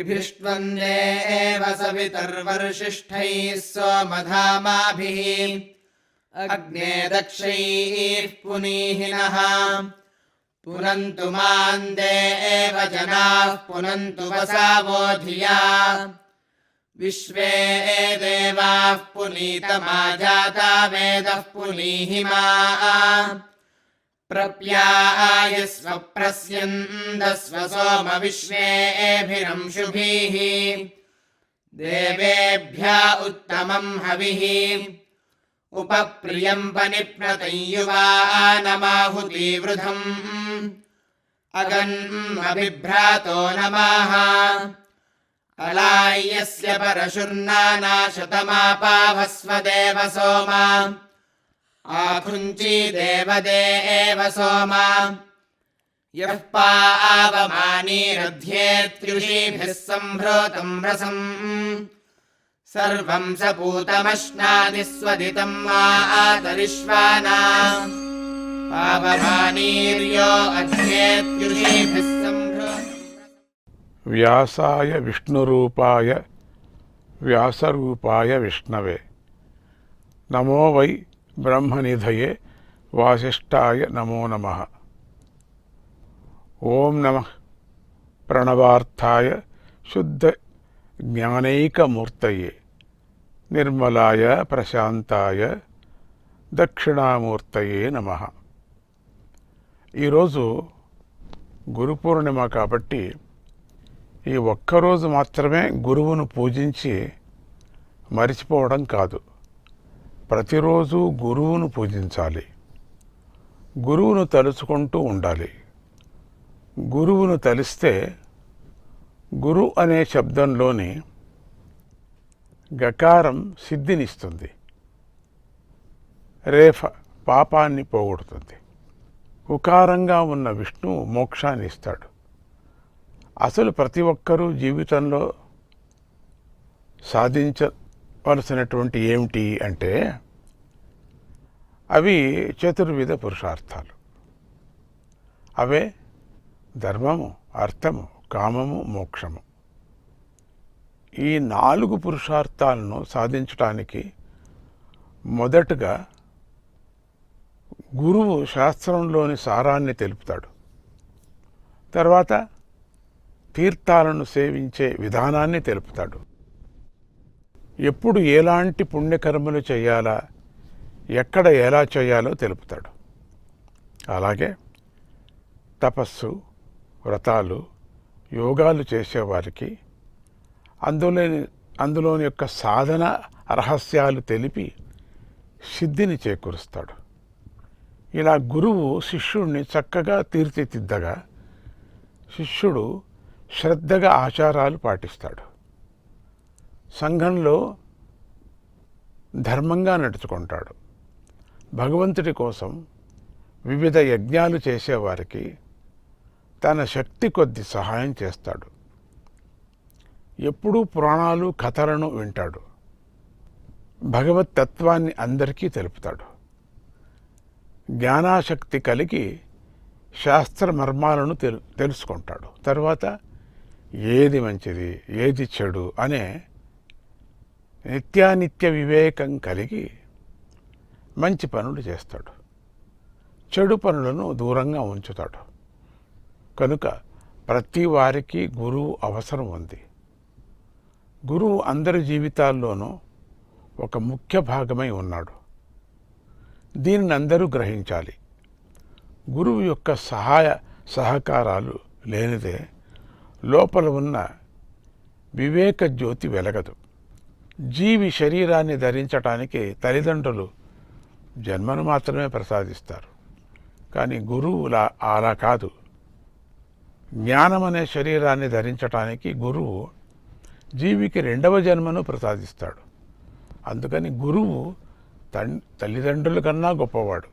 विभिष्टन्देव सवितर्वर्षिष्ठैः सोमधामाभिः अग्ने दक्षैः पुनीहिनः पुनन्तु मान्देव जनाः पुनन्तु वसावो धिया विश्वे देवाः पुनीतमा जाता वेदः पुनीहिमा प्रप्यायस्व प्रस्यन्दस्व सोम विश्वेभिरंशुभिः देवेभ्य उत्तमं हविः उपप्रियं पनिप्नतं युवानमाहुतिवृधम् अगन्मभिभ्रातो नमः अलाय्यस्य परशुर्नानाशतमापावस्व देव सोमा आखुञ्ची देवदेव सोमा यः पावमानीरध्येत्युषीभिः सम्भृतं रसम् सर्वं स पूतमश्नादिस्वदितं मातरिश्वाना पावमानीर्यो अध्येत्युषीभिः व्यासाय विष्णुरूपाय व्यासरूपाय विष्णवे नमो वै ब्रह्मनिधये वासिष्ठाय नमो नमः। ओं नमः प्रणवार्थाय शुद्ध ज्ञानैकमूर्तये निर्मलाय प्रशांताय दक्षिणामूर्तये नमः। ఈరోజు గురు పూర్ణిమ కాబట్టి ఈ ఒక్కరోజు మాత్రమే గురువును పూజించి మరిచిపోవడం కాదు, ప్రతిరోజు గురువును పూజించాలి, గురువును తలుచుకుంటూ ఉండాలి. గురువును తలిస్తే గురు అనే శబ్దంలోని గకారం సిద్ధినిస్తుంది, రేఫ పాపాన్ని పోగొడుతుంది, ఉకారంగా ఉన్న విష్ణువు మోక్షాన్ని ఇస్తాడు. అసలు ప్రతి ఒక్కరూ జీవితంలో సాధించవలసినటువంటి ఏమిటి అంటే అవి చతుర్విధ పురుషార్థాలు. అవే ధర్మము, అర్థము, కామము, మోక్షము. ఈ 4 పురుషార్థాలను సాధించటానికి మొదటగా గురువు శాస్త్రంలోని సారాన్ని తెలుపుతాడు. తర్వాత తీర్థాలను సేవించే విధానాన్ని తెలుపుతాడు. ఎప్పుడు ఎలాంటి పుణ్యకర్మలు చేయాలా, ఎక్కడ ఎలా చేయాలో తెలుపుతాడు. అలాగే తపస్సు, వ్రతాలు, యోగాలు చేసేవారికి అందులోని యొక్క సాధన రహస్యాలు తెలిపి సిద్ధిని చేకూరుస్తాడు. ఇలా గురువు శిష్యుడిని చక్కగా తీర్చిదిద్దగా శిష్యుడు శ్రద్ధగా ఆచారాలు పాటిస్తాడు, సంఘంలో ధర్మంగా నడుచుకుంటాడు, భగవంతుడి కోసం వివిధ యజ్ఞాలు చేసేవారికి తన శక్తి కొద్ది సహాయం చేస్తాడు. ఎప్పుడూ పురాణాలు, కథలను వింటాడు, భగవత్ తత్వాన్ని అందరికీ తెలుపుతాడు. జ్ఞానాశక్తి కలిగి శాస్త్ర మర్మాలను తెలుసుకుంటాడు. తర్వాత ఏది మంచిది, ఏది చెడు అనే నిత్యానిత్య వివేకం కలిగి మంచి పనులు చేస్తాడు, చెడు పనులను దూరంగా ఉంచుతాడు. కనుక ప్రతి వారికి గురువు అవసరం ఉంది. గురువు అందరి జీవితాల్లోనూ ఒక ముఖ్య భాగమై ఉన్నాడు. దీనిని అందరూ గ్రహించాలి. గురువు యొక్క సహాయ సహకారాలు లేనిదే లోపల ఉన్న వివేక జ్యోతి వెలగదు. జీవి శరీరాన్ని ధరించటానికి తల్లిదండ్రులు జన్మను మాత్రమే ప్రసాదిస్తారు, కానీ గురువు అలా కాదు. జ్ఞానం అనే శరీరాన్ని ధరించటానికి గురువు జీవికి 2వ జన్మను ప్రసాదిస్తాడు. అందుకని గురువు తల్లిదండ్రుల కన్నా గొప్పవాడు.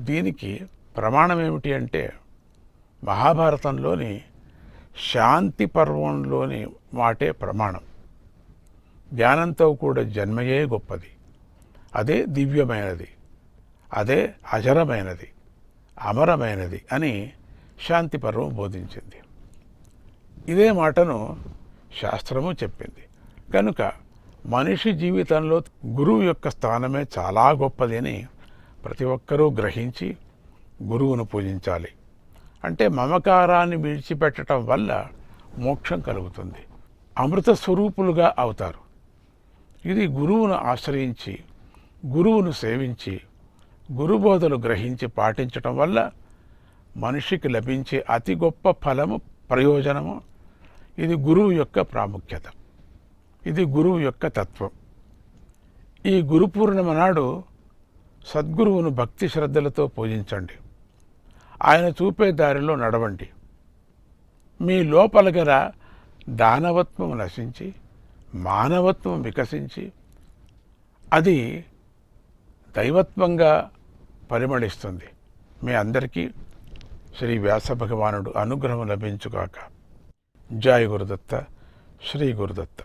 దీనికి ప్రమాణం ఏమిటి అంటే మహాభారతంలోని శాంతి పర్వంలోని మాటే ప్రమాణం. జ్ఞానంతో కూడా జన్మయే గొప్పది, అదే దివ్యమైనది, అదే అజరమైనది, అమరమైనది అని శాంతి పర్వం బోధించింది. ఇదే మాటను శాస్త్రము చెప్పింది. కనుక మనిషి జీవితంలో గురువు యొక్క స్థానమే చాలా గొప్పది అని ప్రతి ఒక్కరూ గ్రహించి గురువును పూజించాలి. అంటే మమకారాన్ని విడిచిపెట్టడం వల్ల మోక్షం కలుగుతుంది. అమృత స్వరూపులుగా అవుతారు. ఇది గురువును ఆశ్రయించి, గురువును సేవించి, గురుబోధలు గ్రహించి పాటించటం వల్ల మనిషికి లభించే అతి గొప్ప ఫలము, ప్రయోజనము. ఇది గురువు యొక్క ప్రాముఖ్యత. ఇది గురువు యొక్క తత్వం. ఈ గురు పూర్ణిమ నాడు సద్గురువును భక్తి శ్రద్ధలతో పూజించండి. ఆయన చూపే దారిలో నడవండి. మీ లోపల గల దానవత్వం నశించి మానవత్వం వికసించి అది దైవత్వంగా పరిమళిస్తుంది. మీ అందరికీ శ్రీ వ్యాస భగవానుడు అనుగ్రహం లభించుగాక. జై గురుదత్త, శ్రీ గురుదత్త.